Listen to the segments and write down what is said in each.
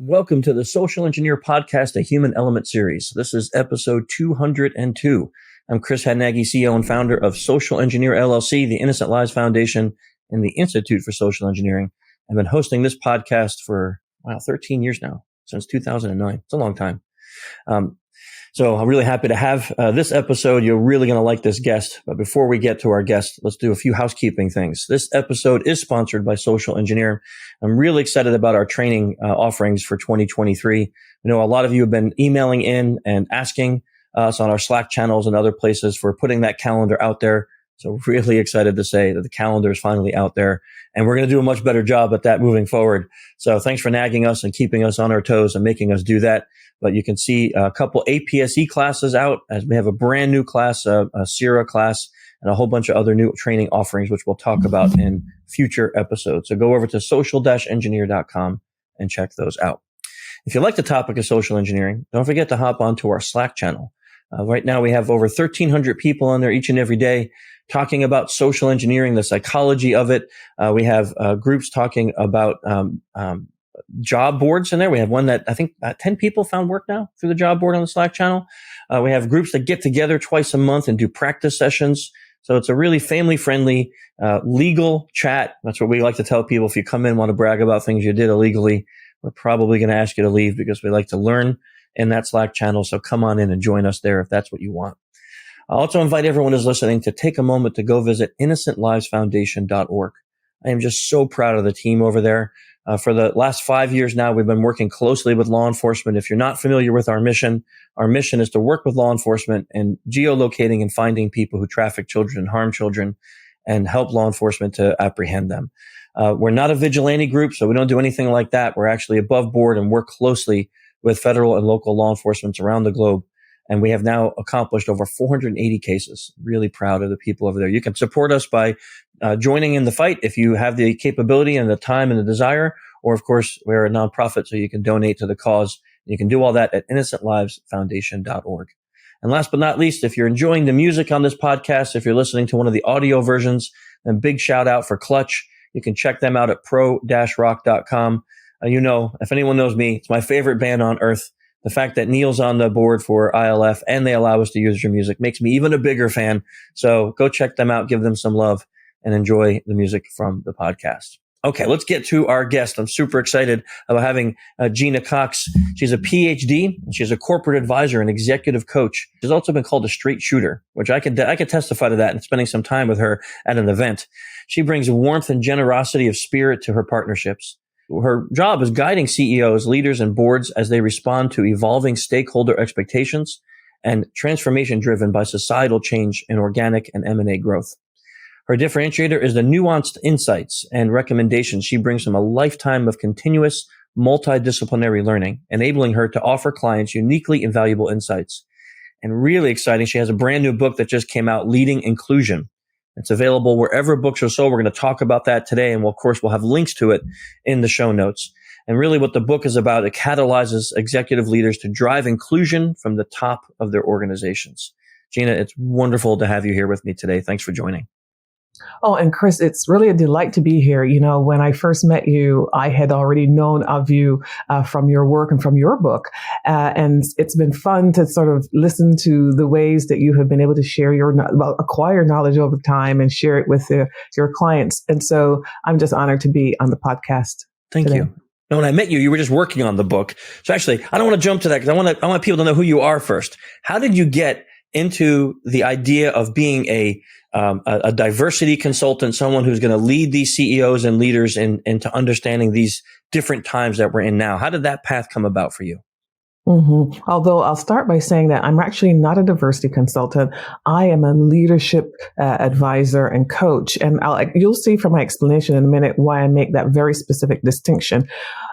Welcome to the Social Engineer Podcast, a Human Element series. This is episode 202. I'm Chris Hadnagy, CEO and founder of Social Engineer LLC, the Innocent Lives Foundation, and the Institute for Social Engineering. I've been hosting this podcast for, 13 years now, since 2009. It's a long time. So I'm really happy to have this episode. You're really going to like this guest. But before we get to our guest, let's do a few housekeeping things. This episode is sponsored by Social Engineer. I'm really excited about our training offerings for 2023. I know a lot of you have been emailing in and asking us on our Slack channels and other places for putting that calendar out there. So really excited to say that the calendar is finally out there, and we're going to do a much better job at that moving forward. So thanks for nagging us and keeping us on our toes and making us do that. But you can see a couple APSE classes out, as we have a brand new class, a CIRA class, and a whole bunch of other new training offerings, which we'll talk about in future episodes. So go over to social-engineer.com and check those out. If you like the topic of social engineering, don't forget to hop onto our Slack channel. Right now we have over 1,300 people on there each and every day talking about social engineering, the psychology of it. We have groups talking about job boards in there. We have one that I think 10 people found work now through the job board on the Slack channel. We have groups that get together twice a month and do practice sessions. So it's a really family-friendly legal chat. That's what we like to tell people. If you come in and want to brag about things you did illegally, we're probably going to ask you to leave, because we like to learn in that Slack channel. So come on in and join us there if that's what you want. I also invite everyone who's listening to take a moment to go visit innocentlivesfoundation.org. I am just so proud of the team over there. For the last 5 years now, we've been working closely with law enforcement. If you're not familiar with our mission is to work with law enforcement and geolocating and finding people who traffic children and harm children, and help law enforcement to apprehend them. We're not a vigilante group, so we don't do anything like that. We're actually above board and work closely with federal and local law enforcement around the globe. And we have now accomplished over 480 cases. Really proud of the people over there. You can support us by joining in the fight if you have the capability and the time and the desire. Or, of course, we're a nonprofit, so you can donate to the cause. You can do all that at innocentlivesfoundation.org. And last but not least, if you're enjoying the music on this podcast, if you're listening to one of the audio versions, then big shout out for Clutch. You can check them out at pro-rock.com. If anyone knows me, it's my favorite band on earth. The fact that Neil's on the board for ILF and they allow us to use your music makes me even a bigger fan. So go check them out, give them some love, and enjoy the music from the podcast. Okay, let's get to our guest. I'm super excited about having Gena Cox. She's a PhD, and she's a corporate advisor and executive coach. She's also been called a straight shooter, which I could testify to that, and spending some time with her at an event. She brings warmth and generosity of spirit to her partnerships. Her job is guiding CEOs, leaders, and boards as they respond to evolving stakeholder expectations and transformation driven by societal change and organic and M&A growth. Her differentiator is the nuanced insights and recommendations she brings from a lifetime of continuous multi-disciplinary learning, enabling her to offer clients uniquely invaluable insights. And really exciting, she has a brand new book that just came out, Leading Inclusion. It's available wherever books are sold. We're going to talk about that today. And of course, we'll have links to it in the show notes. And really what the book is about, it catalyzes executive leaders to drive inclusion from the top of their organizations. Gena, it's wonderful to have you here with me today. Thanks for joining. Oh, and Chris, it's really a delight to be here. When I first met you, I had already known of you from your work and from your book. And it's been fun to sort of listen to the ways that you have been able to share acquire knowledge over time and share it with your clients. And so I'm just honored to be on the podcast. Thank today. you. Now, when I met you, you were just working on the book. So actually, I don't want to jump to that, because I want people to know who you are first. How did you get into the idea of being a diversity consultant, someone who's going to lead these CEOs and leaders into understanding these different times that we're in now? How did that path come about for you? Mm-hmm. Although I'll start by saying that I'm actually not a diversity consultant. I am a leadership advisor and coach. And you'll see from my explanation in a minute why I make that very specific distinction.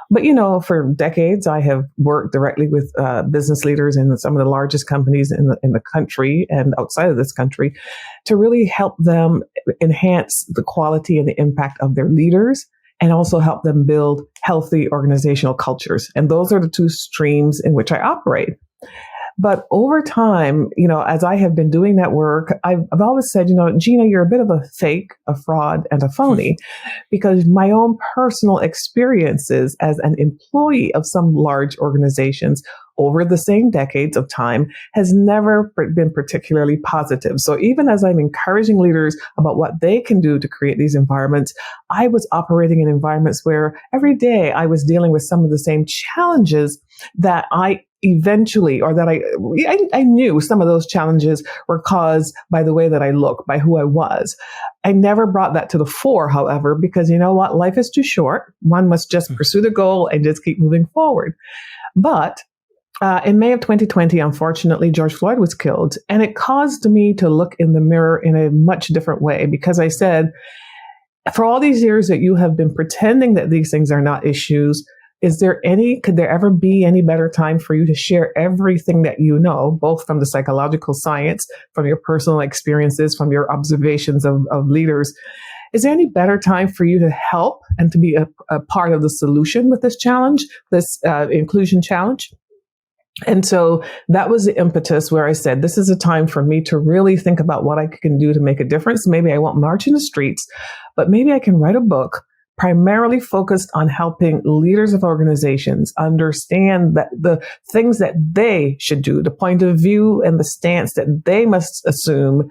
But, for decades, I have worked directly with business leaders in some of the largest companies in the country and outside of this country to really help them enhance the quality and the impact of their leaders, and also help them build healthy organizational cultures. And those are the two streams in which I operate. But over time, as I have been doing that work, I've always said, Gena, you're a bit of a fake, a fraud, and a phony, because my own personal experiences as an employee of some large organizations over the same decades of time has never been particularly positive. So even as I'm encouraging leaders about what they can do to create these environments, I was operating in environments where every day I was dealing with some of the same challenges that I eventually, or that I knew some of those challenges were caused by the way that I look, by who I was. I never brought that to the fore, however, because you know what? Life is too short. One must just pursue the goal and just keep moving forward. But in May of 2020, unfortunately, George Floyd was killed, and it caused me to look in the mirror in a much different way, because I said, for all these years that you have been pretending that these things are not issues, could there ever be any better time for you to share everything that you know, both from the psychological science, from your personal experiences, from your observations of leaders? Is there any better time for you to help and to be a part of the solution with this challenge, this inclusion challenge? And so that was the impetus where I said, this is a time for me to really think about what I can do to make a difference. Maybe I won't march in the streets, but maybe I can write a book primarily focused on helping leaders of organizations understand that the things that they should do, the point of view and the stance that they must assume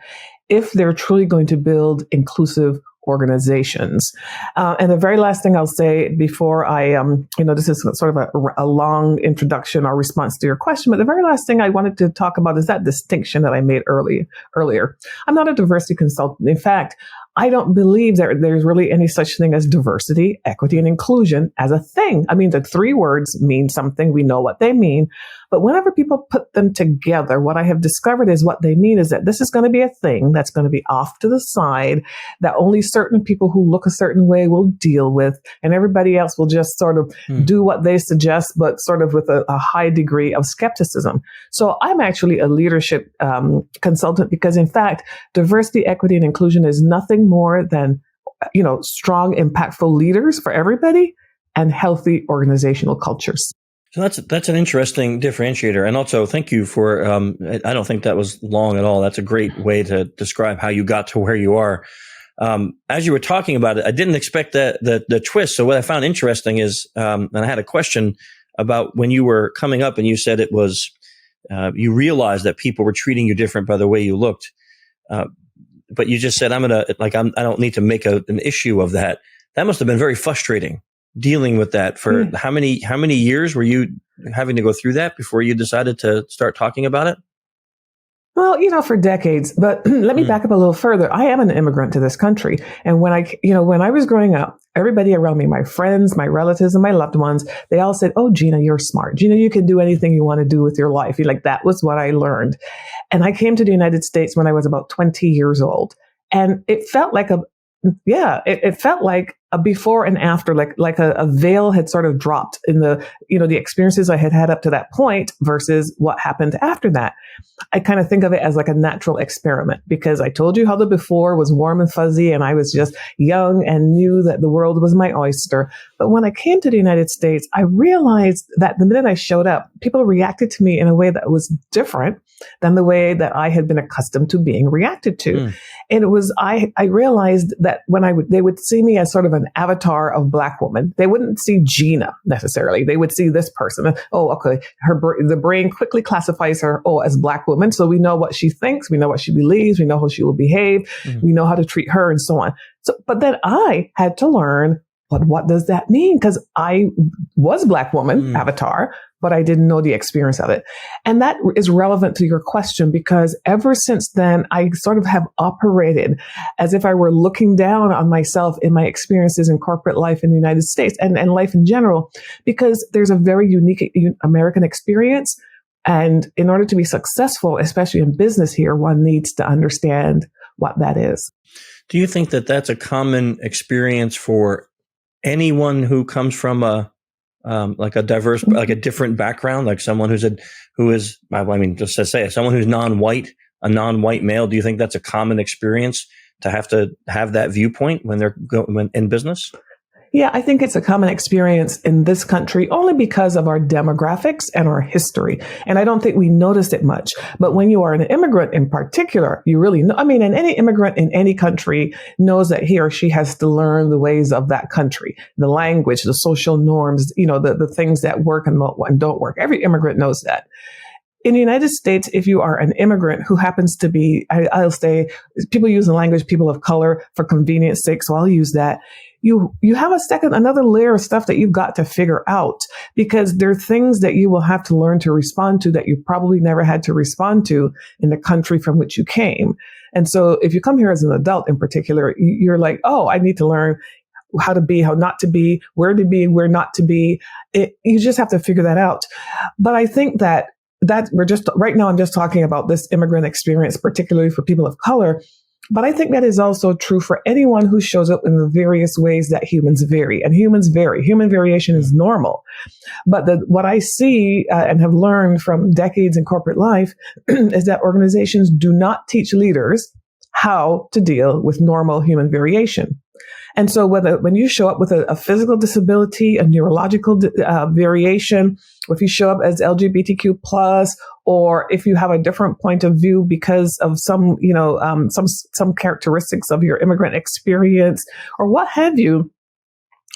if they're truly going to build inclusive organizations. And the very last thing I'll say before I, this is sort of a long introduction or response to your question, but the very last thing I wanted to talk about is that distinction that I made earlier. I'm not a diversity consultant. In fact, I don't believe that there's really any such thing as diversity, equity, and inclusion as a thing. I mean, the three words mean something. We know what they mean. But whenever people put them together, what I have discovered is what they mean is that this is going to be a thing that's going to be off to the side, that only certain people who look a certain way will deal with, and everybody else will just sort of do what they suggest, but sort of with a high degree of skepticism. So I'm actually a leadership consultant because, in fact, diversity, equity, and inclusion is nothing more than, strong, impactful leaders for everybody and healthy organizational cultures. So that's an interesting differentiator. And also, thank you for, I don't think that was long at all. That's a great way to describe how you got to where you are. As you were talking about it, I didn't expect the twist. So what I found interesting is, and I had a question about when you were coming up and you said it was, you realized that people were treating you different by the way you looked. But you just said, I don't need to make an issue of that. That must have been very frustrating. Dealing with that for how many years were you having to go through that before you decided to start talking about it? Well, for decades, but let me back up a little further. I am an immigrant to this country. And when I was growing up, everybody around me, my friends, my relatives, and my loved ones, they all said, "Oh, Gena, you're smart. Gena, you can do anything you want to do with your life." That was what I learned. And I came to the United States when I was about 20 years old. And it felt like it felt like a before and after, like a veil had sort of dropped in the experiences I had up to that point versus what happened after that. I kind of think of it as like a natural experiment, because I told you how the before was warm and fuzzy and I was just young and knew that the world was my oyster. But when I came to the United States, I realized that the minute I showed up, people reacted to me in a way that was different than the way that I had been accustomed to being reacted to. And it was, I realized that when they would see me as sort of an avatar of Black woman, they wouldn't see Gena necessarily. They would see this person. Oh, okay. The brain quickly classifies her, as Black woman. So we know what she thinks. We know what she believes. We know how she will behave. We know how to treat her and so on. So, but then I had to learn, what does that mean? Because I was Black woman avatar, but I didn't know the experience of it. And that is relevant to your question, because ever since then, I sort of have operated as if I were looking down on myself in my experiences in corporate life in the United States and life in general, because there's a very unique American experience. And in order to be successful, especially in business here, one needs to understand what that is. Do you think that that's a common experience for anyone who comes from a diverse, like a different background, like someone just to say, someone who's non-white, a non-white male? Do you think that's a common experience to have that viewpoint when they're in business? Yeah, I think it's a common experience in this country only because of our demographics and our history. And I don't think we notice it much. But when you are an immigrant in particular, you really know. I mean, and any immigrant in any country knows that he or she has to learn the ways of that country, the language, the social norms, the things that work and don't work. Every immigrant knows that. In the United States, if you are an immigrant who happens to be, I'll say, people use the language people of color for convenience sake, so I'll use that. You have another layer of stuff that you've got to figure out, because there are things that you will have to learn to respond to that you probably never had to respond to in the country from which you came. And so if you come here as an adult in particular, you're like, oh, I need to learn how to be, how not to be, where not to be. You just have to figure that out. But I think that right now I'm just talking about this immigrant experience, particularly for people of color. But I think that is also true for anyone who shows up in the various ways that humans vary. And humans vary. Human variation is normal. But what I see and have learned from decades in corporate life is that organizations do not teach leaders how to deal with normal human variation. And so when you show up with a physical disability, a neurological variation, or if you show up as LGBTQ plus, or if you have a different point of view because of some characteristics of your immigrant experience, or what have you,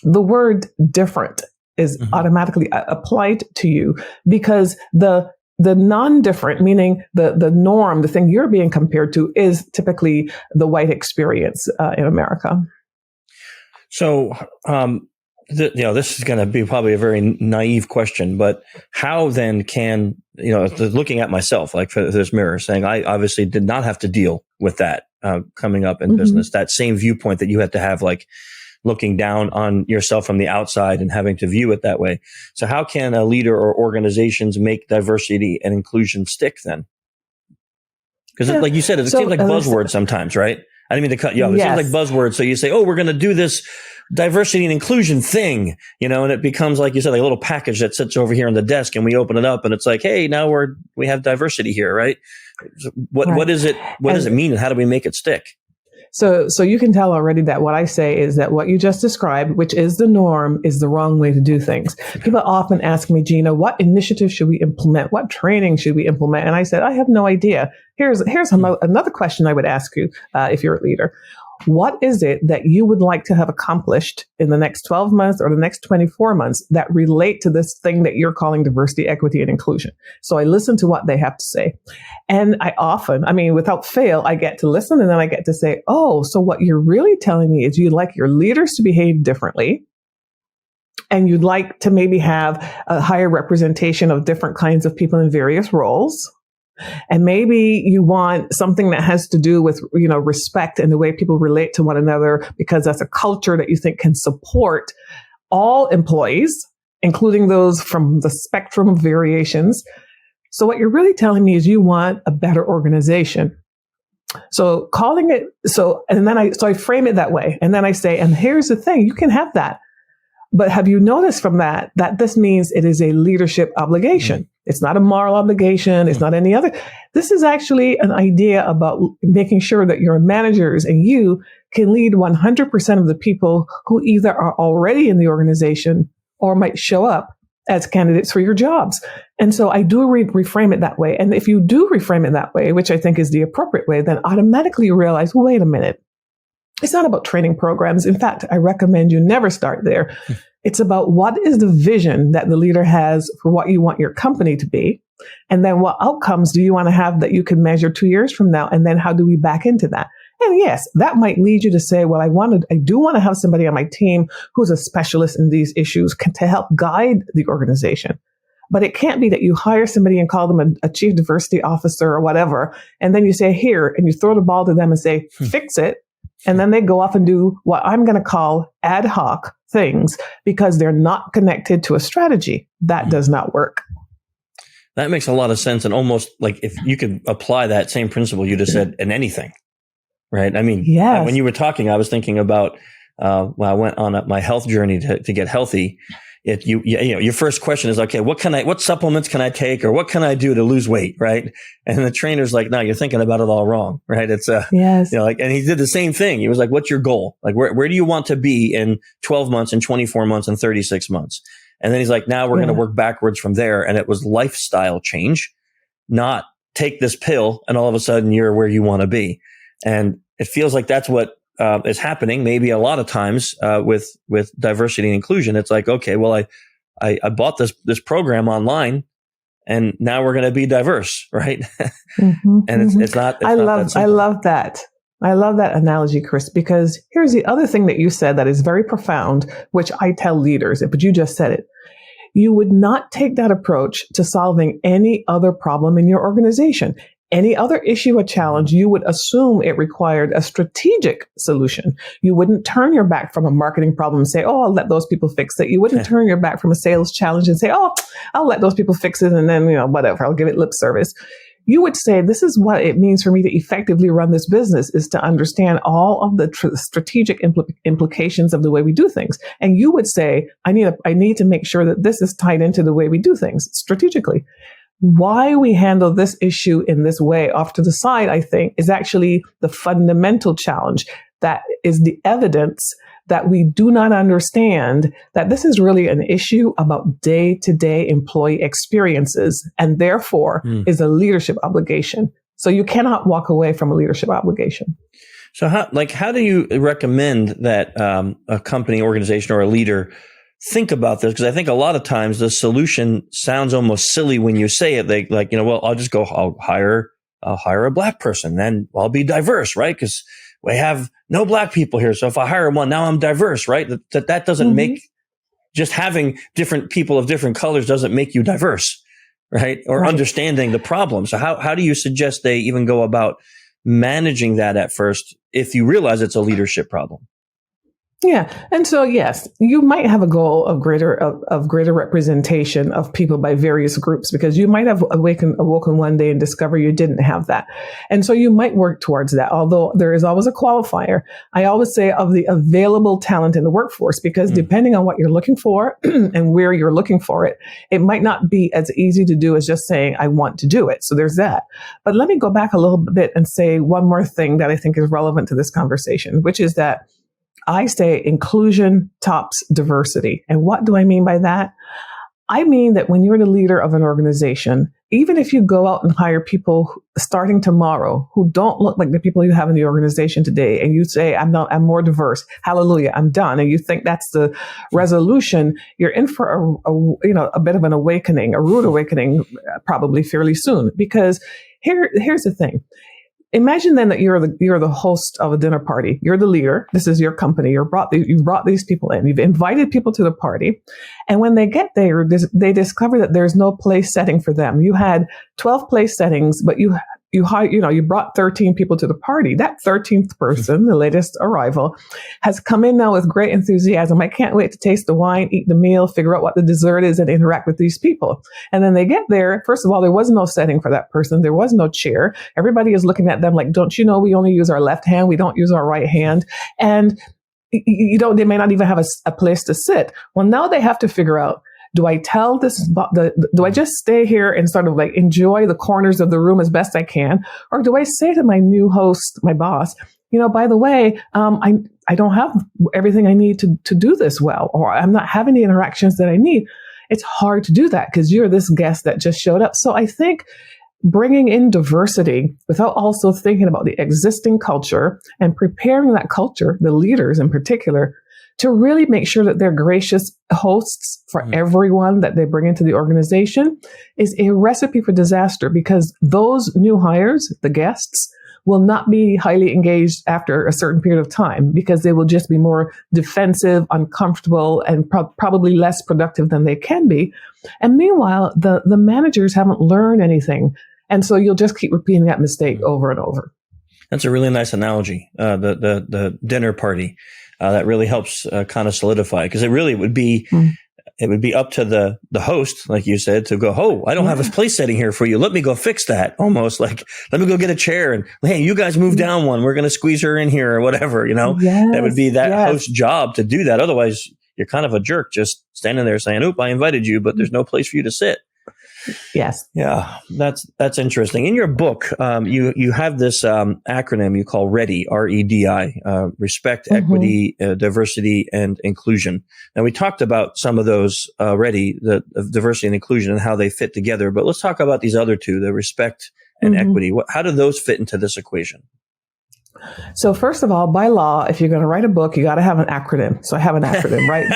the word different is automatically applied to you, because the non-different, meaning the norm, the thing you're being compared to, is typically the white experience in America. So, this is going to be probably a very naive question, but how then can, looking at myself, like for this mirror, saying I obviously did not have to deal with that coming up in business, that same viewpoint that you had to have, like looking down on yourself from the outside and having to view it that way. So how can a leader or organizations make diversity and inclusion stick then? Because like you said, it seems like buzzwords sometimes, right? I didn't mean to cut you off. It seems like buzzwords. So you say, oh, we're going to do this diversity and inclusion thing, and it becomes, like you said, like a little package that sits over here on the desk, and we open it up and it's like, hey, now we have diversity here, right? What is it? What does it mean, and how do we make it stick? So you can tell already that what I say is that what you just described, which is the norm, is the wrong way to do things. People often ask me, Gena, what initiative should we implement? What training should we implement? And I said, I have no idea. Here's another question I would ask you if you're a leader. What is it that you would like to have accomplished in the next 12 months or the next 24 months that relate to this thing that you're calling diversity, equity, and inclusion? So I listen to what they have to say. And without fail, I get to listen, and then I get to say, oh, so what you're really telling me is you'd like your leaders to behave differently, and you'd like to maybe have a higher representation of different kinds of people in various roles. And maybe you want something that has to do with, respect and the way people relate to one another, because that's a culture that you think can support all employees, including those from the spectrum of variations. So what you're really telling me is you want a better organization. So I frame it that way. And then I say, and here's the thing, you can have that. But have you noticed from that this means it is a leadership obligation? It's not a moral obligation. It's not any other. This is actually an idea about making sure that your managers and you can lead 100% of the people who either are already in the organization or might show up as candidates for your jobs. And so I do reframe it that way. And if you do reframe it that way, which I think is the appropriate way, then automatically you realize, well, wait a minute. It's not about training programs. In fact, I recommend you never start there. It's about what is the vision that the leader has for what you want your company to be. And then what outcomes do you want to have that you can measure 2 years from now? And then how do we back into that? And yes, that might lead you to say, well, I do want to have somebody on my team who's a specialist in these issues to help guide the organization. But it can't be that you hire somebody and call them a chief diversity officer or whatever. And then you say, here, and you throw the ball to them and say, fix it. And then they go off and do what I'm going to call ad hoc things because they're not connected to a strategy. That does not work. That makes a lot of sense. And almost like if you could apply that same principle you just said in anything, right? I mean, when you were talking, I was thinking about when I went on my health journey to get healthy. your first question is, okay, what supplements can I take, or what can I do to lose weight, right? And the trainer's like, no, you're thinking about it all wrong, right? It's yes, and he did the same thing. He was like, what's your goal? Like, where do you want to be in 12 months and 24 months and 36 months? And then he's like, now we're going to work backwards from there. And it was lifestyle change, not take this pill and all of a sudden you're where you want to be. And it feels like that's what is happening maybe a lot of times with diversity and inclusion. It's like, okay, well, I bought this program online and now we're going to be diverse, right? And it's not. I love that. I love that analogy, Chris, because here's the other thing that you said that is very profound, which I tell leaders, but you just said it. You would not take that approach to solving any other problem in your organization. Any other issue or challenge, you would assume it required a strategic solution. You wouldn't turn your back from a marketing problem and say, oh, I'll let those people fix it. You wouldn't turn your back from a sales challenge and say, oh, I'll let those people fix it. And then, whatever, I'll give it lip service. You would say, this is what it means for me to effectively run this business, is to understand all of the strategic implications of the way we do things. And you would say, I need to make sure that this is tied into the way we do things strategically. Why we handle this issue in this way off to the side, I think, is actually the fundamental challenge. That is the evidence that we do not understand that this is really an issue about day-to-day employee experiences, and therefore is a leadership obligation. So you cannot walk away from a leadership obligation. So how do you recommend that a company, organization, or a leader think about this? Because I think a lot of times the solution sounds almost silly when you say it. They I'll hire a Black person, then I'll be diverse, right? Because we have no Black people here. So if I hire one, now I'm diverse, right? That doesn't make, just having different people of different colors doesn't make you diverse, right? Or understanding the problem. So how do you suggest they even go about managing that at first if you realize it's a leadership problem? Yeah. And so, yes, you might have a goal of greater representation of people by various groups, because you might have awoken one day and discover you didn't have that. And so you might work towards that. Although there is always a qualifier. I always say of the available talent in the workforce, because depending on what you're looking for and where you're looking for it, it might not be as easy to do as just saying, I want to do it. So there's that. But let me go back a little bit and say one more thing that I think is relevant to this conversation, which is that I say inclusion tops diversity. And what do I mean by that? I mean that when you're the leader of an organization, even if you go out and hire people starting tomorrow who don't look like the people you have in the organization today, and you say, I'm more diverse, hallelujah, I'm done, and you think that's the resolution, you're in for a bit of an awakening, a rude awakening, probably fairly soon. Because here's the thing. Imagine then that you're the host of a dinner party. You're the leader. This is your company. You brought these people in. You've invited people to the party. And when they get there, they discover that there's no place setting for them. You had 12 place settings, but you brought 13 people to the party. That 13th person, the latest arrival, has come in now with great enthusiasm. I can't wait to taste the wine, eat the meal, figure out what the dessert is, and interact with these people. And then they get there. First of all, there was no setting for that person. There was no chair. Everybody is looking at them like, don't you know we only use our left hand? We don't use our right hand. And they may not even have a place to sit. Well, now they have to figure out, do I tell do I just stay here and sort of like enjoy the corners of the room as best I can? Or do I say to my new host, my boss, by the way, I don't have everything I need to do this well, or I'm not having the interactions that I need. It's hard to do that because you're this guest that just showed up. So I think bringing in diversity without also thinking about the existing culture and preparing that culture, the leaders in particular, to really make sure that they're gracious hosts for everyone that they bring into the organization, is a recipe for disaster, because those new hires, the guests, will not be highly engaged after a certain period of time, because they will just be more defensive, uncomfortable, and probably less productive than they can be. And meanwhile, the managers haven't learned anything. And so you'll just keep repeating that mistake over and over. That's a really nice analogy, the dinner party. That really helps kind of solidify, because it really would be up to the host, like you said, to go, oh, I don't have a place setting here for you. Let me go fix that. Almost like, let me go get a chair and, hey, you guys move down one. We're going to squeeze her in here or whatever, Yes, that would be that host's job to do that. Otherwise, you're kind of a jerk just standing there saying, "Oop, I invited you, but there's no place for you to sit." Yes. Yeah, that's interesting. In your book, you have this acronym you call REDI, REDI, respect, equity, diversity, and inclusion. And we talked about some of those already, the diversity and inclusion and how they fit together. But let's talk about these other two, the respect and equity. How do those fit into this equation? So first of all, by law, if you're going to write a book, you got to have an acronym. So I have an acronym, right?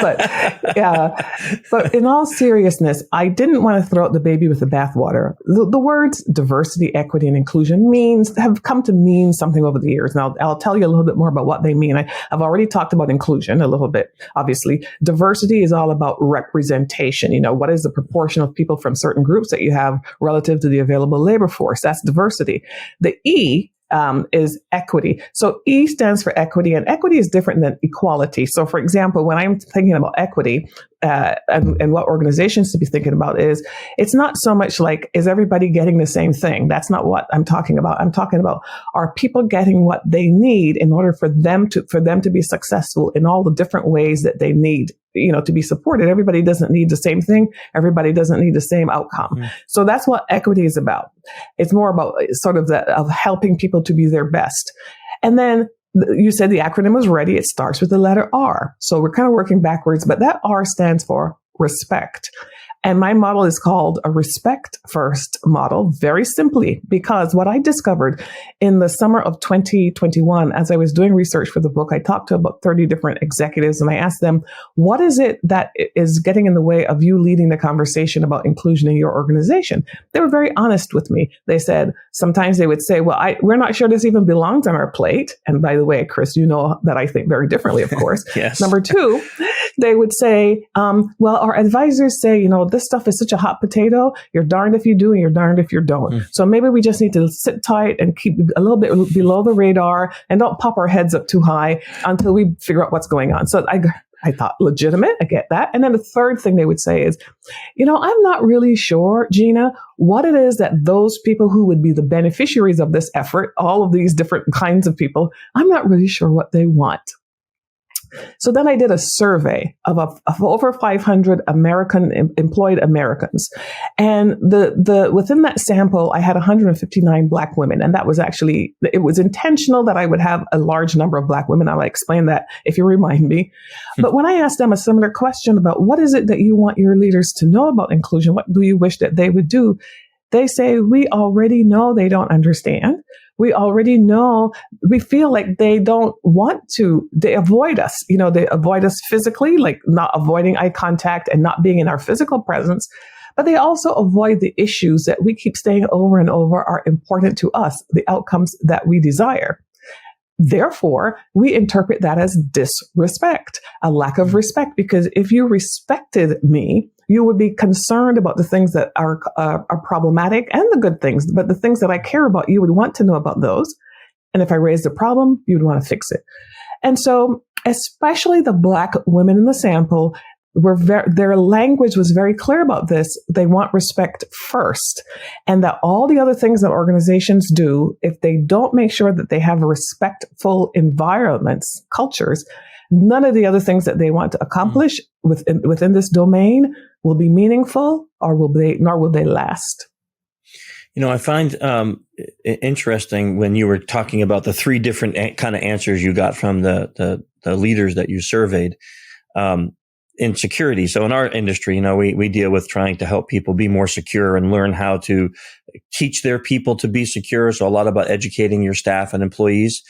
But in all seriousness, I didn't want to throw out the baby with the bathwater. The words diversity, equity, and inclusion have come to mean something over the years. Now, I'll tell you a little bit more about what they mean. I've already talked about inclusion a little bit. Obviously, diversity is all about representation. What is the proportion of people from certain groups that you have relative to the available labor force? That's diversity. The E is equity. So E stands for equity, and equity is different than equality. So for example, when I'm thinking about equity, and what organizations to be thinking about is, it's not so much like, is everybody getting the same thing? That's not what I'm talking about. I'm talking about, are people getting what they need in order for them to be successful in all the different ways that they need, to be supported? Everybody doesn't need the same thing. Everybody doesn't need the same outcome. So that's what equity is about. It's more about sort of of helping people to be their best. And then you said the acronym was REDI. It starts with the letter R. So we're kind of working backwards, but that R stands for respect. And my model is called a respect first model, very simply, because what I discovered in the summer of 2021, as I was doing research for the book, I talked to about 30 different executives and I asked them, what is it that is getting in the way of you leading the conversation about inclusion in your organization? They were very honest with me. They said, sometimes they would say, well, we're not sure this even belongs on our plate. And by the way, Chris, you know that I think very differently, of course. Yes. Number two, they would say, well, our advisors say, this stuff is such a hot potato. You're darned if you do and you're darned if you don't. So maybe we just need to sit tight and keep a little bit below the radar and don't pop our heads up too high until we figure out what's going on. So I thought, legitimate, I get that. And then the third thing they would say is, I'm not really sure, Gena, what it is that those people who would be the beneficiaries of this effort, all of these different kinds of people, I'm not really sure what they want. So then I did a survey of over 500 employed Americans. And within that sample, I had 159 Black women. And that was it was intentional that I would have a large number of Black women. I'll explain that if you remind me. But when I asked them a similar question about what is it that you want your leaders to know about inclusion, what do you wish that they would do? They say, we already know they don't understand. We already know, we feel like they don't want to, they avoid us. They avoid us physically, like not avoiding eye contact and not being in our physical presence. But they also avoid the issues that we keep saying over and over are important to us, the outcomes that we desire. Therefore, we interpret that as disrespect, a lack of respect, because if you respected me, you would be concerned about the things that are problematic and the good things, but the things that I care about, you would want to know about those. And if I raised a problem, you'd want to fix it. And so, especially the Black women in the sample, their language was very clear about this. They want respect first, and that all the other things that organizations do, if they don't make sure that they have respectful environments, cultures, none of the other things that they want to accomplish within this domain will be meaningful, nor will they last. I find interesting when you were talking about the three different kind of answers you got from the leaders that you surveyed in security. So in our industry, we deal with trying to help people be more secure and learn how to teach their people to be secure. So a lot about educating your staff and employees.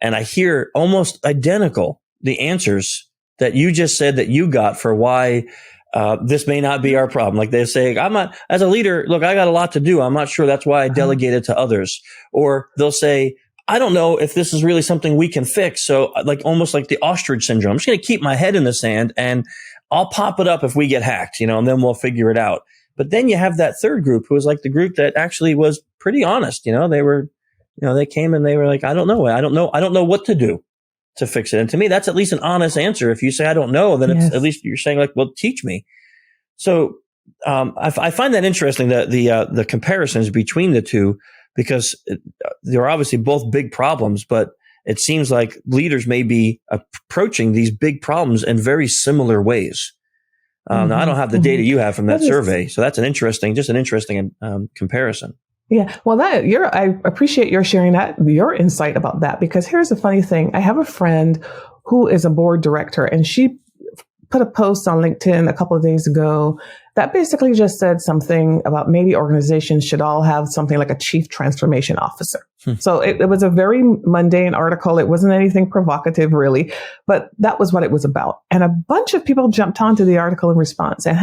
And I hear almost identical the answers that you just said that you got for why this may not be our problem. Like they say, as a leader, look, I got a lot to do. I'm not sure. That's why I delegated to others. Or they'll say, I don't know if this is really something we can fix. So almost like the ostrich syndrome. I'm just going to keep my head in the sand and I'll pop it up if we get hacked, and then we'll figure it out. But then you have that third group who was like the group that actually was pretty honest. They were, they came and they were like, I don't know what to do to fix it. And to me, that's at least an honest answer. If you say, I don't know, then it's at least you're saying well, teach me. So, I find that interesting, that the comparisons between the two, because they're obviously both big problems, but it seems like leaders may be approaching these big problems in very similar ways. Now, I don't have the data you have from that survey, so that's an interesting comparison. Yeah, well, I appreciate your sharing your insight about that, because here's the funny thing. I have a friend who is a board director, and she put a post on LinkedIn a couple of days ago that basically just said something about maybe organizations should all have something like a chief transformation officer. So it was a very mundane article. It wasn't anything provocative, really, but that was what it was about. And a bunch of people jumped onto the article in response, and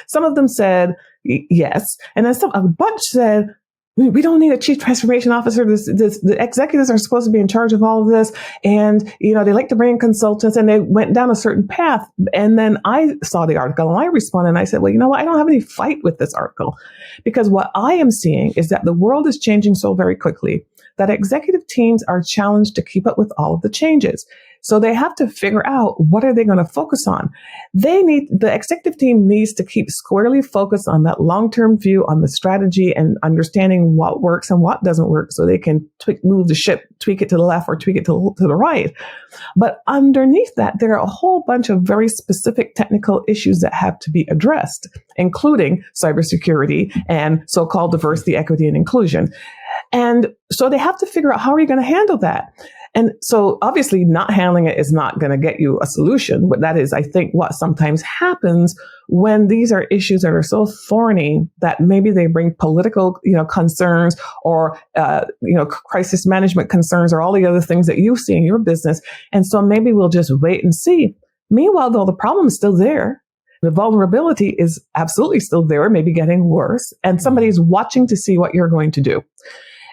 some of them said yes, and then a bunch said, we don't need a chief transformation officer. The executives are supposed to be in charge of all of this. And, they like to bring in consultants, and they went down a certain path. And then I saw the article and I responded and I said, well, you know what? I don't have any fight with this article, because what I am seeing is that the world is changing so very quickly that executive teams are challenged to keep up with all of the changes. So they have to figure out, what are they going to focus on? The executive team needs to keep squarely focused on that long-term view, on the strategy, and understanding what works and what doesn't work, so they can move the ship, tweak it to the left or tweak it to the right. But underneath that, there are a whole bunch of very specific technical issues that have to be addressed, including cybersecurity and so-called diversity, equity, and inclusion. And so they have to figure out, how are you going to handle that? And so obviously not handling it is not going to get you a solution, but that is, I think, what sometimes happens when these are issues that are so thorny that maybe they bring political, concerns, or, crisis management concerns, or all the other things that you see in your business. And so maybe we'll just wait and see. Meanwhile, though, the problem is still there. The vulnerability is absolutely still there, maybe getting worse, and somebody's watching to see what you're going to do.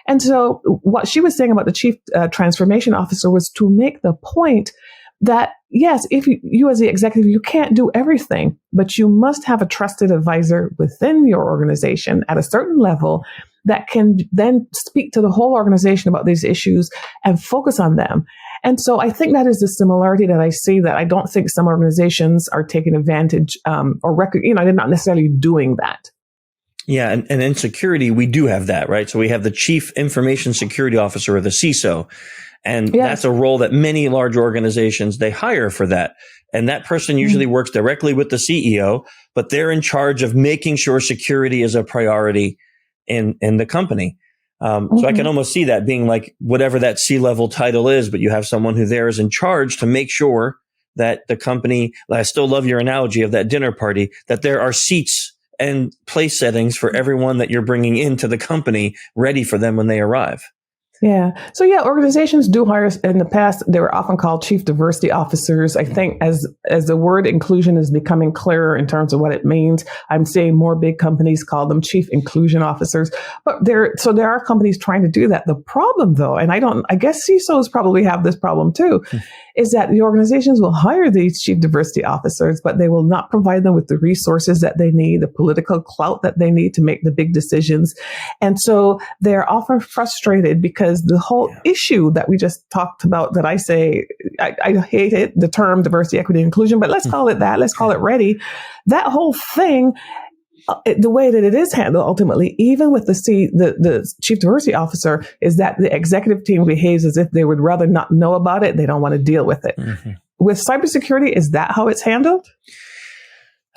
And so what she was saying about the chief transformation officer was to make the point that, yes, if you as the executive, you can't do everything, but you must have a trusted advisor within your organization at a certain level that can then speak to the whole organization about these issues and focus on them. And so I think that is the similarity that I see, that I don't think some organizations are taking advantage they're not necessarily doing that. Yeah. And in security, we do have that, right? So we have the chief information security officer, or the CISO. And that's a role that many large organizations, they hire for that. And that person usually works directly with the CEO, but they're in charge of making sure security is a priority in the company. So I can almost see that being like whatever that C-level title is, but you have someone who there is in charge to make sure that the company, I still love your analogy of that dinner party, that there are seats and place settings for everyone that you're bringing into the company ready for them when they arrive. Yeah. So organizations do hire. In the past, they were often called chief diversity officers. I think as the word inclusion is becoming clearer in terms of what it means, I'm seeing more big companies call them chief inclusion officers. But there are companies trying to do that. The problem, though, and I guess CISOs probably have this problem too, is that the organizations will hire these chief diversity officers, but they will not provide them with the resources that they need, the political clout that they need to make the big decisions. And so they're often frustrated because the whole issue that we just talked about, that I say, I hate it, the term diversity, equity, and inclusion, but let's call it that. Let's call it REDI. That whole thing, the way that it is handled ultimately, even with the chief diversity officer, is that the executive team behaves as if they would rather not know about it. They don't want to deal with it. With cybersecurity, is that how it's handled?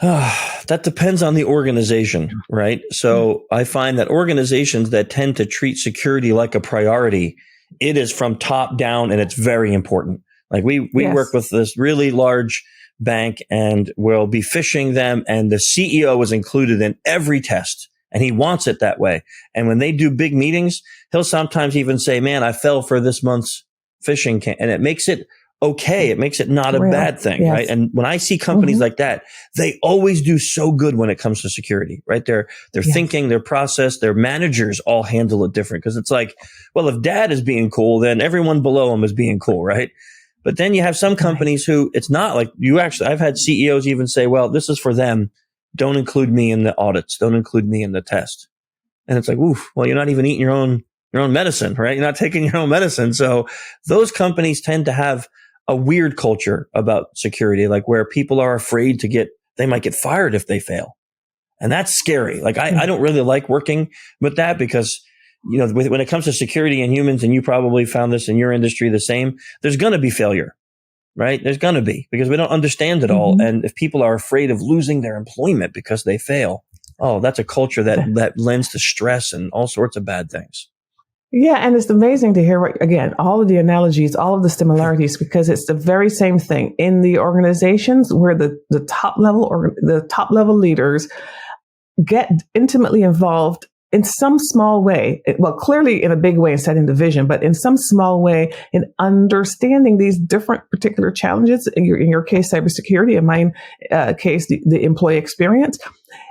That depends on the organization, right? So I find that organizations that tend to treat security like a priority, it is from top down, and it's very important. Like we work with this really large bank, and we'll be phishing them, and the CEO is included in every test, and he wants it that way. And when they do big meetings, he'll sometimes even say, man, I fell for this month's phishing and it makes it okay. It makes it not a bad thing, right? And when I see companies like that, they always do so good when it comes to security, right? Their thinking, their process, their managers all handle it different, because it's like, well, if dad is being cool, then everyone below him is being cool, right? But then you have some companies who it's not like I've had CEOs even say, well, this is for them. Don't include me in the audits. Don't include me in the test. And it's like, oof, well, you're not even eating your own medicine, right? You're not taking your own medicine. So those companies tend to have a weird culture about security, like where people are afraid they might get fired if they fail. And that's scary. Like I don't really like working with that, because when it comes to security and humans, and you probably found this in your industry the same, there's going to be failure, right? There's going to be, because we don't understand it all. And if people are afraid of losing their employment because they fail, that's a culture that lends to stress and all sorts of bad things. Yeah, and it's amazing to hear, again, all of the analogies, all of the similarities, because it's the very same thing in the organizations where the top level leaders get intimately involved in some small way. Well, clearly in a big way in setting the vision, but in some small way in understanding these different particular challenges. In your case, cybersecurity. In my case, the employee experience.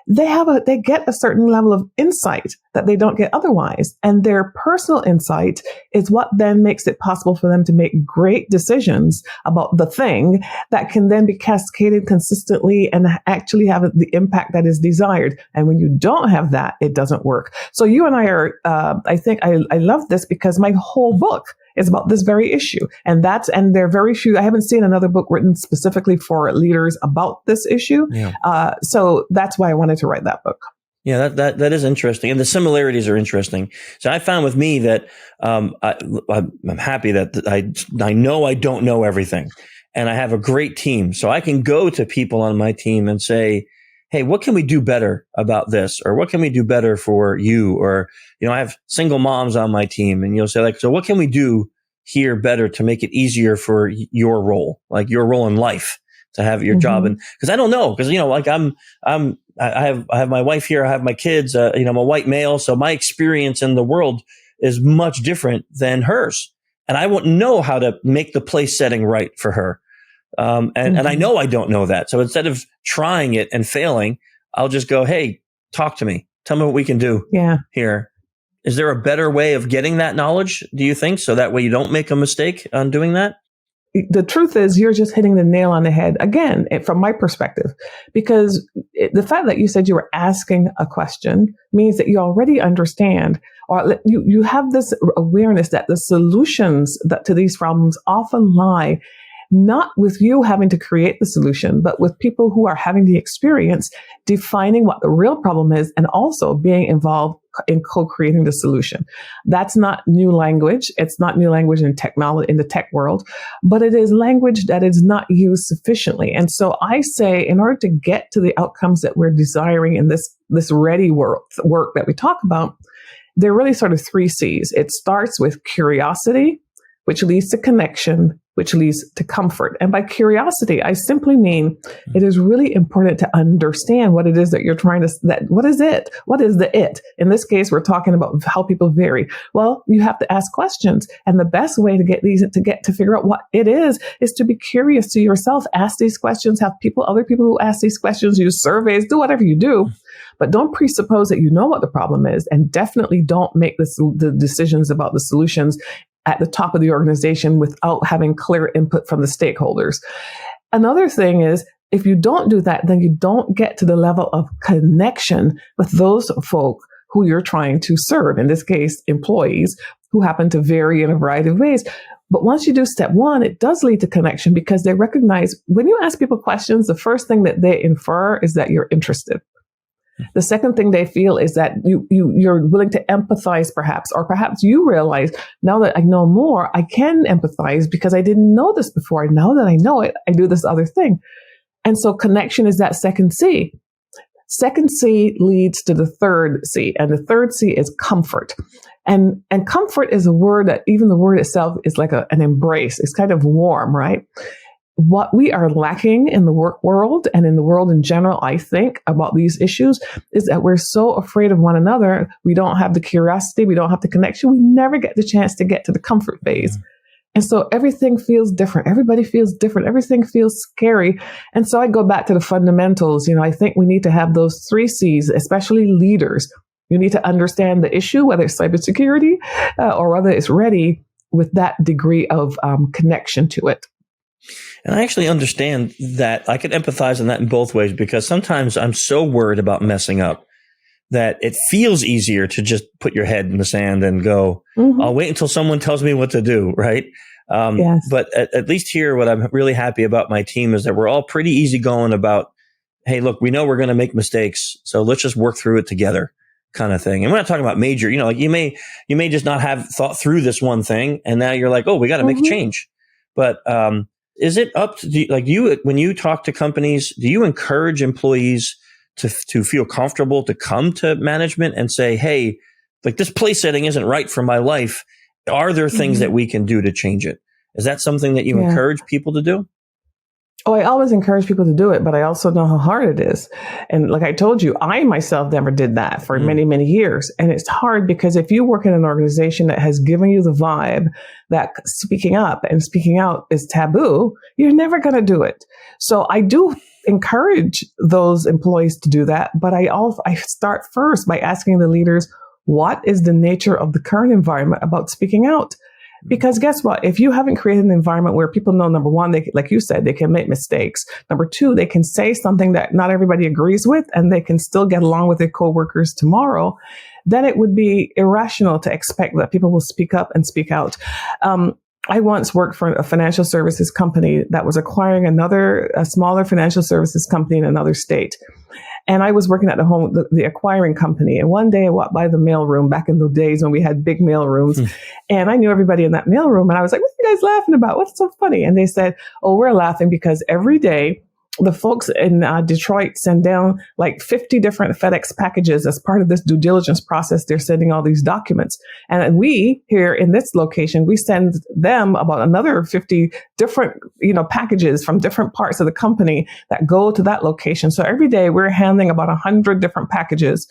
They get a certain level of insight that they don't get otherwise. And their personal insight is what then makes it possible for them to make great decisions about the thing that can then be cascaded consistently and actually have the impact that is desired. And when you don't have that, it doesn't work. So you and I are, I think I love this because my whole book is about this very issue. And there are very few, I haven't seen another book written specifically for leaders about this issue. Yeah. So that's why I wanted to write that book. Yeah, that is interesting. And the similarities are interesting. So I found with me that, I'm happy that I know I don't know everything, and I have a great team. So I can go to people on my team and say, hey, what can we do better about this? Or what can we do better for you? Or, I have single moms on my team, and you'll say so what can we do here better to make it easier for your role, like your role in life, to have your job? And because I don't know, because, I have my wife here, I have my kids, I'm a white male. So my experience in the world is much different than hers. And I won't know how to make the place setting right for her. And I know I don't know that. So instead of trying it and failing, I'll just go, hey, talk to me. Tell me what we can do here. Is there a better way of getting that knowledge, do you think? So that way you don't make a mistake on doing that? The truth is you're just hitting the nail on the head again, from my perspective, because the fact that you said you were asking a question means that you already understand, or you have this awareness that the solutions to these problems often lie not with you having to create the solution, but with people who are having the experience defining what the real problem is and also being involved in co-creating the solution. That's not new language. It's not new language in technology, in the tech world, but it is language that is not used sufficiently. And so I say, in order to get to the outcomes that we're desiring in this REDI work that we talk about, there are really sort of 3 C's. It starts with curiosity, which leads to connection, which leads to comfort. And by curiosity, I simply mean it is really important to understand what it is that you're trying to, what is it? What is the it? In this case, we're talking about how people vary. Well, you have to ask questions. And the best way to to figure out what it is to be curious to yourself. Ask these questions, have other people who ask these questions, use surveys, do whatever you do. But don't presuppose that you know what the problem is, and definitely don't make the decisions about the solutions at the top of the organization without having clear input from the stakeholders. Another thing is, if you don't do that, then you don't get to the level of connection with those folk who you're trying to serve. In this case, employees who happen to vary in a variety of ways. But once you do step 1, it does lead to connection, because they recognize when you ask people questions, the first thing that they infer is that you're interested. The second thing they feel is that you're willing to empathize, perhaps, or perhaps you realize, now that I know more, I can empathize because I didn't know this before. Now that I know it, I do this other thing. And so connection is that second C. Second C leads to the third C, and the third C is comfort. And comfort is a word that, even the word itself is like an embrace. It's kind of warm, right? What we are lacking in the work world and in the world in general, I think, about these issues is that we're so afraid of one another. We don't have the curiosity. We don't have the connection. We never get the chance to get to the comfort phase. And so everything feels different. Everybody feels different. Everything feels scary. And so I go back to the fundamentals. I think we need to have those 3 C's, especially leaders. You need to understand the issue, whether it's cybersecurity or whether it's REDI, with that degree of connection to it. And I actually understand that. I can empathize on that in both ways, because sometimes I'm so worried about messing up that it feels easier to just put your head in the sand and go, I'll wait until someone tells me what to do, right? Yes. But at least here, what I'm really happy about my team is that we're all pretty easygoing about, hey, look, we know we're going to make mistakes, so let's just work through it together. kind of thing. And we're not talking about major, like you may just not have thought through this one thing. And now you're like, oh, we got to make a change. But is it up to when you talk to companies, do you encourage employees to feel comfortable to come to management and say, hey, like this place setting isn't right for my life. Are there things that we can do to change it? Is that something that you encourage people to do? Oh, I always encourage people to do it, but I also know how hard it is. And like I told you, I myself never did that for many, many years. And it's hard because if you work in an organization that has given you the vibe that speaking up and speaking out is taboo, you're never going to do it. So I do encourage those employees to do that. But I start first by asking the leaders, what is the nature of the current environment about speaking out? Because guess what? If you haven't created an environment where people know, number one, they, like you said, they can make mistakes. Number two, they can say something that not everybody agrees with and they can still get along with their coworkers tomorrow, then it would be irrational to expect that people will speak up and speak out. I once worked for a financial services company that was acquiring a smaller financial services company in another state. And I was working at the acquiring company. And one day I walked by the mailroom back in the days when we had big mailrooms. And I knew everybody in that mailroom. And I was like, what are you guys laughing about? What's so funny? And they said, oh, we're laughing because every day the folks in Detroit send down like 50 different FedEx packages as part of this due diligence process. They're sending all these documents. And we here in this location, we send them about another 50 different, packages from different parts of the company that go to that location. So every day we're handling about 100 different packages.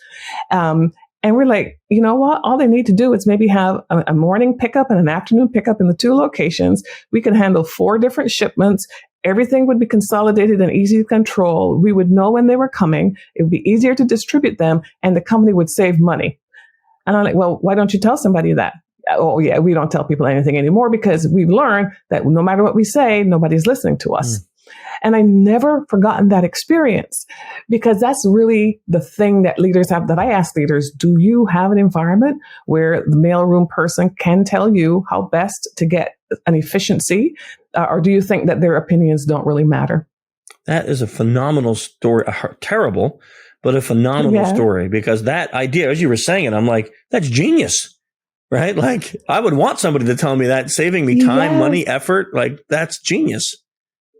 And we're like, you know what? All they need to do is maybe have a morning pickup and an afternoon pickup in the two locations. We can handle 4 different shipments. Everything would be consolidated and easy to control. We would know when they were coming. It would be easier to distribute them and the company would save money. And I'm like, well, why don't you tell somebody that? Oh, yeah, we don't tell people anything anymore because we've learned that no matter what we say, nobody's listening to us. And I never forgotten that experience because that's really the thing that leaders have, that I ask leaders, do you have an environment where the mailroom person can tell you how best to get an efficiency? Or do you think that their opinions don't really matter? That is a phenomenal story. Terrible, but a phenomenal story, because that idea, as you were saying it, I'm like, that's genius, right? Like I would want somebody to tell me that, saving me time, money, effort. Like that's genius.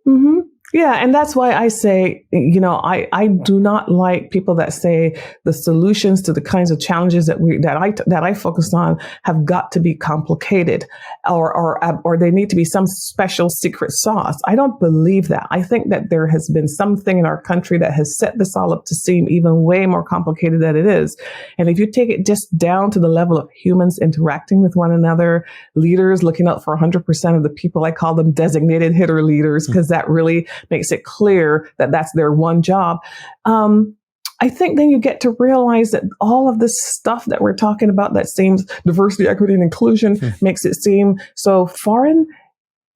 Mm-hmm. Yeah. And that's why I say, I do not like people that say the solutions to the kinds of challenges that I focus on have got to be complicated or they need to be some special secret sauce. I don't believe that. I think that there has been something in our country that has set this all up to seem even way more complicated than it is. And if you take it just down to the level of humans interacting with one another, leaders looking out for 100% of the people, I call them designated hitter leaders, because that really makes it clear that that's their one job. I think then you get to realize that all of this stuff that we're talking about that seems diversity, equity, and inclusion makes it seem so foreign.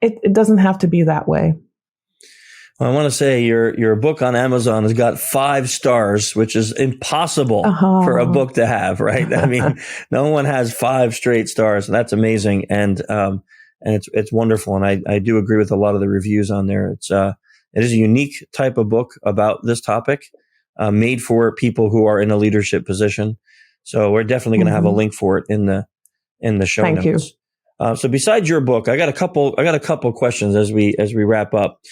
It doesn't have to be that way. Well, I want to say your book on Amazon has got 5 stars, which is impossible for a book to have, right? I mean, no one has 5 straight stars. That's amazing. And it's wonderful. And I do agree with a lot of the reviews on there. It is a unique type of book about this topic, made for people who are in a leadership position. So we're definitely going to have a link for it in the show notes. Thank you. So besides your book, I got a couple questions as we wrap up.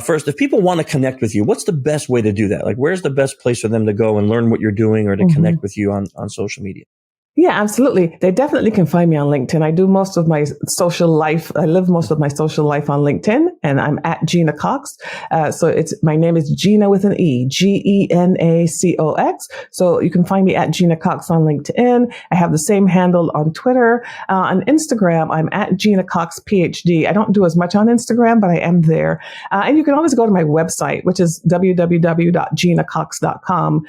First, if people want to connect with you, what's the best way to do that? Like, where's the best place for them to go and learn what you're doing or to connect with you on social media? Yeah, absolutely. They definitely can find me on LinkedIn. I do most of my social life. I live most of my social life on LinkedIn, and I'm at Gena Cox. So my name is Gena with an E, Genacox. So you can find me at Gena Cox on LinkedIn. I have the same handle on Twitter. On Instagram, I'm at Gena Cox PhD. I don't do as much on Instagram, but I am there. And you can always go to my website, which is www.genacox.com,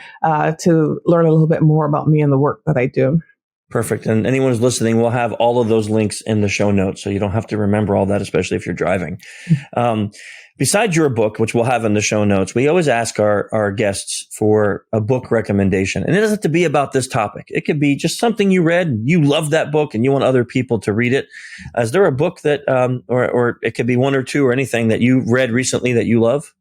to learn a little bit more about me and the work that I do. Perfect. And anyone who's listening, we'll have all of those links in the show notes, so you don't have to remember all that, especially if you're driving. Besides your book, which we'll have in the show notes, we always ask our guests for a book recommendation. And it doesn't have to be about this topic. It could be just something you read, you love that book, and you want other people to read it. Is there a book that, or it could be one or two or anything that you read recently that you love?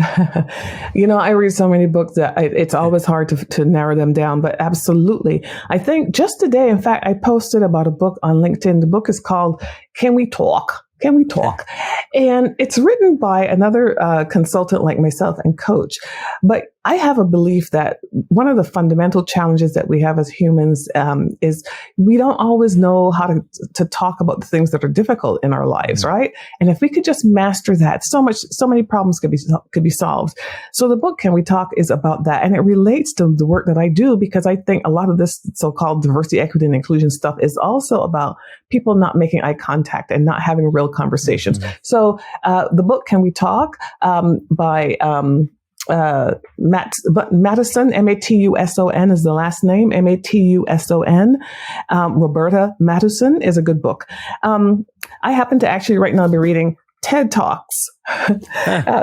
I read so many books that it's always hard to narrow them down, but absolutely. I think just today, in fact, I posted about a book on LinkedIn. The book is called Can We Talk? Can we talk? And it's written by another consultant like myself and coach. But I have a belief that one of the fundamental challenges that we have as humans is we don't always know how to talk about the things that are difficult in our lives, right? And if we could just master that, so many problems could be solved. So the book Can We Talk is about that, and it relates to the work that I do, because I think a lot of this so-called diversity, equity, and inclusion stuff is also about people not making eye contact and not having real conversations. Mm-hmm. So the book Can We Talk by Matuson, Matuson is the last name, Matuson. Roberta Matuson is a good book. I happen to actually right now be reading TED Talks.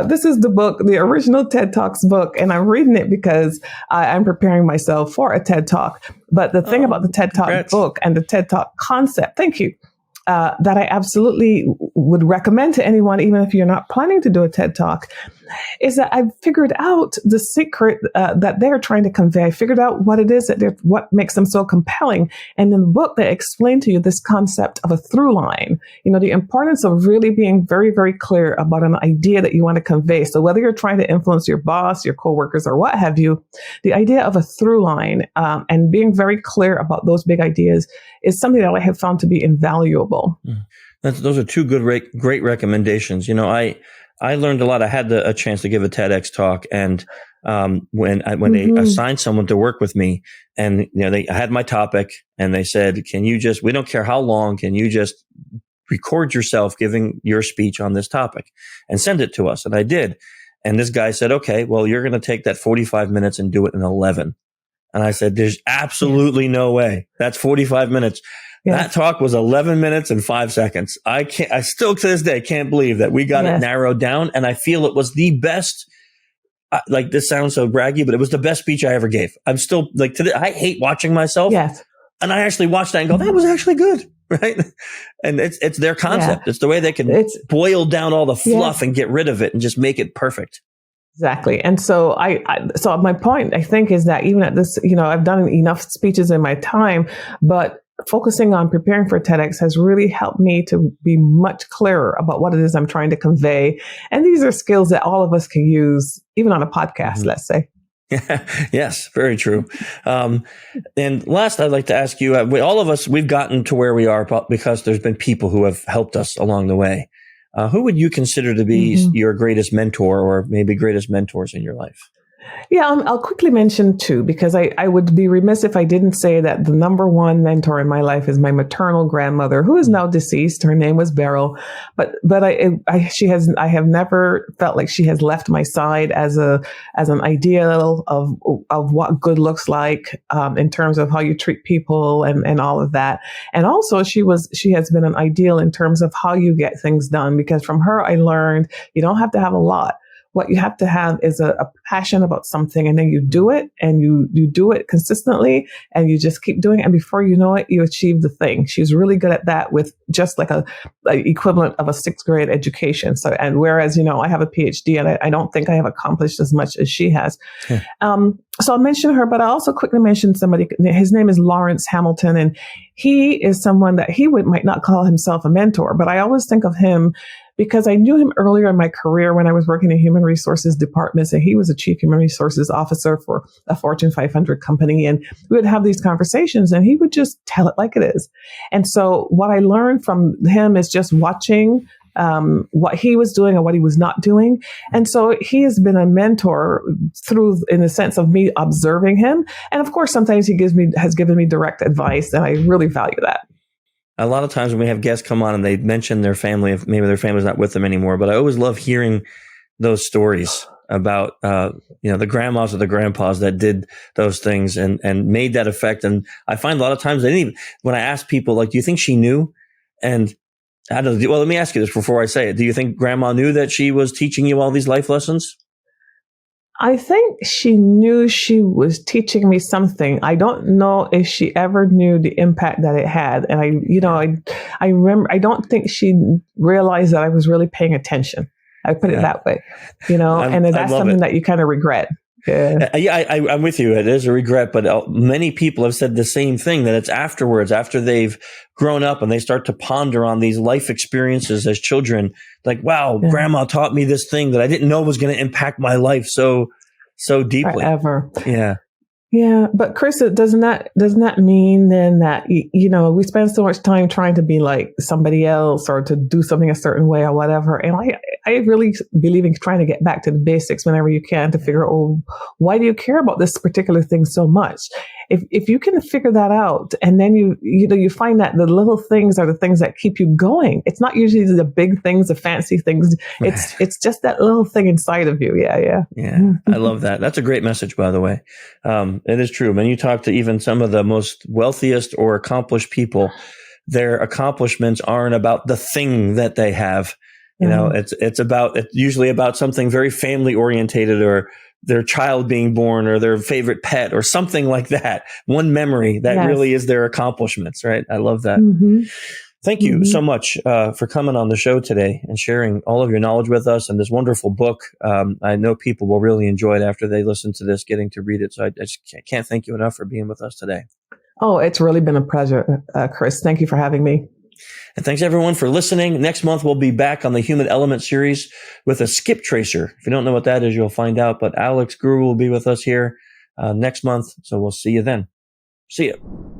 This is the book, the original TED Talks book, and I'm reading it because I'm preparing myself for a TED Talk. But the thing about the TED Talk book and the TED Talk concept, thank you, that I absolutely would recommend to anyone, even if you're not planning to do a TED Talk, is that I've figured out the secret that they're trying to convey. I figured out what it is what makes them so compelling. And in the book, they explain to you this concept of a through line, the importance of really being very, very clear about an idea that you want to convey. So whether you're trying to influence your boss, your coworkers, or what have you, the idea of a through line and being very clear about those big ideas is something that I have found to be invaluable. Those are two great recommendations. I learned a lot. I had a chance to give a TEDx talk, and when they assigned someone to work with me, and I had my topic, and they said, "Can you we don't care how long, can you just record yourself giving your speech on this topic and send it to us?" And I did. And this guy said, "Okay, well, you're going to take that 45 minutes and do it in 11." And I said, "There's absolutely no way. That's 45 minutes." Yes. That talk was 11 minutes and 5 seconds. I still to this day can't believe that we got it narrowed down. And I feel it was the best, this sounds so braggy, but it was the best speech I ever gave. I'm still today, I hate watching myself. Yes. And I actually watched that and go, that was actually good. Right. And it's their concept. Yeah. It's the way they can boil down all the fluff and get rid of it and just make it perfect. Exactly. And so so my point, I think, is that even at this, I've done enough speeches in my time, but focusing on preparing for TEDx has really helped me to be much clearer about what it is I'm trying to convey. And these are skills that all of us can use, even on a podcast, let's say. Yes, very true. And last, I'd like to ask you, all of us, we've gotten to where we are because there's been people who have helped us along the way. Who would you consider to be your greatest mentor, or maybe greatest mentors in your life? Yeah, I'll quickly mention two, because I would be remiss if I didn't say that the number one mentor in my life is my maternal grandmother, who is now deceased. Her name was Beryl, but I have never felt like she has left my side as an ideal of what good looks like in terms of how you treat people and all of that. And also she has been an ideal in terms of how you get things done, because from her I learned you don't have to have a lot. What you have to have is a passion about something, and then you do it, and you do it consistently, and you just keep doing it. And before you know it, you achieve the thing. She's really good at that with just like a equivalent of a 6th grade education. So, and whereas, I have a PhD, and I don't think I have accomplished as much as she has. So I'll mention her, but I'll also quickly mention somebody. His name is Lawrence Hamilton, and he is someone that might not call himself a mentor, but I always think of him because I knew him earlier in my career when I was working in human resources departments, and he was a chief human resources officer for a Fortune 500 company. And we would have these conversations, and he would just tell it like it is. And so what I learned from him is just watching what he was doing and what he was not doing. And so he has been a mentor in the sense of me observing him. And of course, sometimes he has given me direct advice, and I really value that. A lot of times when we have guests come on and they mention their family, if maybe their family's not with them anymore, but I always love hearing those stories about, the grandmas or the grandpas that did those things and made that effect. And I find a lot of times when I ask people, do you think she knew? And I don't know. Well, let me ask you this before I say it. Do you think grandma knew that she was teaching you all these life lessons? I think she knew she was teaching me something. I don't know if she ever knew the impact that it had. And I remember, I don't think she realized that I was really paying attention I put it Yeah. that way, you know, and I that's love something it. that you kind of regret. Yeah. I'm with you. It is a regret, but many people have said the same thing, that it's afterwards, after they've grown up and they start to ponder on these life experiences as children, like, wow, Yeah. grandma taught me this thing that I didn't know was going to impact my life so deeply. Forever. Yeah. Yeah, but Chris, doesn't that mean then that you know, we spend so much time trying to be like somebody else or to do something a certain way or whatever? And I really believe in trying to get back to the basics whenever you can, to figure out, oh, why do you care about this particular thing so much? If you can figure that out, and then you find that the little things are the things that keep you going. It's not usually the big things, the fancy things. It's just that little thing inside of you. Yeah. I love that. That's a great message, by the way. It is true. When you talk to even some of the most wealthiest or accomplished people, their accomplishments aren't about the thing that they have. You know, it's usually about something very family orientated, or their child being born, or their favorite pet, or something like that. One memory that really is their accomplishments, right? I love that. Mm-hmm. Thank you so much for coming on the show today and sharing all of your knowledge with us and this wonderful book. I know people will really enjoy it after they listen to this, getting to read it. So I just can't thank you enough for being with us today. Oh, it's really been a pleasure, Chris. Thank you for having me. And thanks everyone for listening. Next month, we'll be back on the Human Element series with a skip tracer. If you don't know what that is, you'll find out. But Alex Guru will be with us here next month. So we'll see you then. See you.